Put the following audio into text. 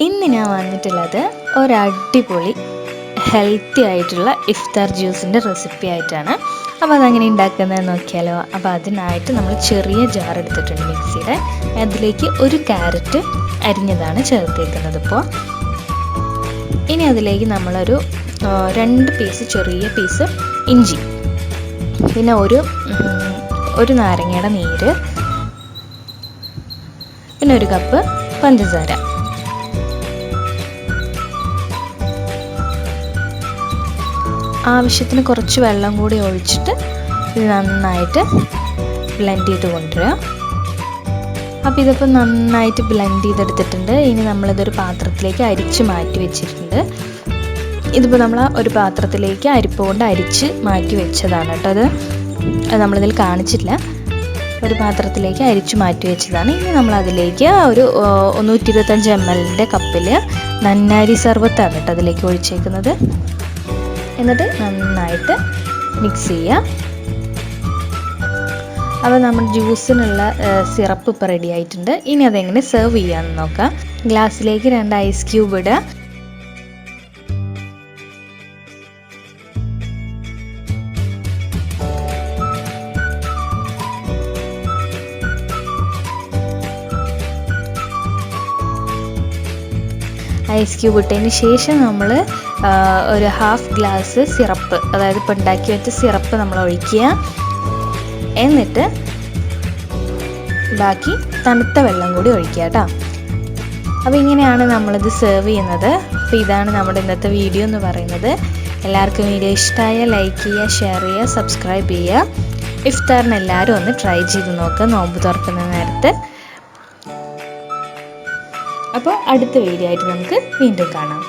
ഇന്ന് ഞാൻ വന്നിട്ടുള്ളത് ഒരടിപൊളി ഹെൽത്തി ആയിട്ടുള്ള ഇഫ്താർ ജ്യൂസിൻ്റെ റെസിപ്പി ആയിട്ടാണ്. അപ്പോൾ അതെങ്ങനെ ഉണ്ടാക്കുന്നത് നോക്കിയാലോ. അപ്പോൾ അതിനായിട്ട് നമ്മൾ ചെറിയ ജാർ എടുത്തിട്ടുണ്ട് മിക്സിയുടെ. അതിലേക്ക് ഒരു ക്യാരറ്റ് അരിഞ്ഞതാണ് ചേർത്തേക്കുന്നത്. ഇപ്പോൾ ഇനി അതിലേക്ക് നമ്മളൊരു 2 പീസ് ചെറിയ പീസ് ഇഞ്ചി, പിന്നെ ഒരു നാരങ്ങയുടെ നീര്, പിന്നെ 1 കപ്പ് പഞ്ചസാര, ആവശ്യത്തിന് കുറച്ച് വെള്ളം കൂടി ഒഴിച്ചിട്ട് ഇത് നന്നായിട്ട് ബ്ലെൻഡ് ചെയ്ത് കൊണ്ടുവരിക. അപ്പോൾ ഇതിപ്പോൾ നന്നായിട്ട് ബ്ലെൻഡ് ചെയ്തെടുത്തിട്ടുണ്ട്. ഇനി നമ്മളിതൊരു പാത്രത്തിലേക്ക് അരിച്ച് മാറ്റി വെച്ചിട്ടുണ്ട്. ഇതിപ്പോൾ നമ്മൾ ഒരു പാത്രത്തിലേക്ക് അരിപ്പ് കൊണ്ട് അരിച്ച് മാറ്റി വെച്ചതാണ് കേട്ടോ. അത് നമ്മളിതിൽ കാണിച്ചില്ല. ഒരു പാത്രത്തിലേക്ക് അരിച്ചു മാറ്റി വെച്ചതാണ്. ഇനി നമ്മളതിലേക്ക് ഒരു 125 ml കപ്പിൽ നന്നാരി സർബത്താണ് കേട്ടോ അതിലേക്ക് ഒഴിച്ചേക്കുന്നത്. എന്നിട്ട് നന്നായിട്ട് മിക്സ് ചെയ്യുക. അപ്പോൾ നമ്മുടെ ജ്യൂസിനുള്ള സിറപ്പ് ഇപ്പോൾ റെഡി ആയിട്ടുണ്ട്. ഇനി അതെങ്ങനെ സെർവ് ചെയ്യാമെന്ന് നോക്കാം. ഗ്ലാസ്സിലേക്ക് 2 ഐസ് ക്യൂബ് ഇടുക. ഐസ് ക്യൂബ് ഇട്ടതിന് ശേഷം നമ്മൾ ഒരു 1/2 ഗ്ലാസ് സിറപ്പ്, അതായത് ഇപ്പോൾ ഉണ്ടാക്കി വെച്ച സിറപ്പ് നമ്മൾ ഒഴിക്കുക. എന്നിട്ട് ബാക്കി തണുത്ത വെള്ളം കൂടി ഒഴിക്കുക കേട്ടോ. അപ്പോൾ ഇങ്ങനെയാണ് നമ്മളിത് സെർവ് ചെയ്യുന്നത്. അപ്പോൾ ഇതാണ് നമ്മുടെ ഇന്നത്തെ വീഡിയോ എന്ന് പറയുന്നത്. എല്ലാവർക്കും വീഡിയോ ഇഷ്ടമായാൽ ലൈക്ക് ചെയ്യുക, ഷെയർ ചെയ്യുക, സബ്സ്ക്രൈബ് ചെയ്യുക. ഇഫ്താറിന് എല്ലാവരും ഒന്ന് ട്രൈ ചെയ്ത് നോക്കുക നോമ്പ് തുറക്കുന്ന നേരത്ത്. അപ്പോൾ അടുത്ത വീഡിയോ ആയിട്ട് നമുക്ക് വീണ്ടും കാണാം.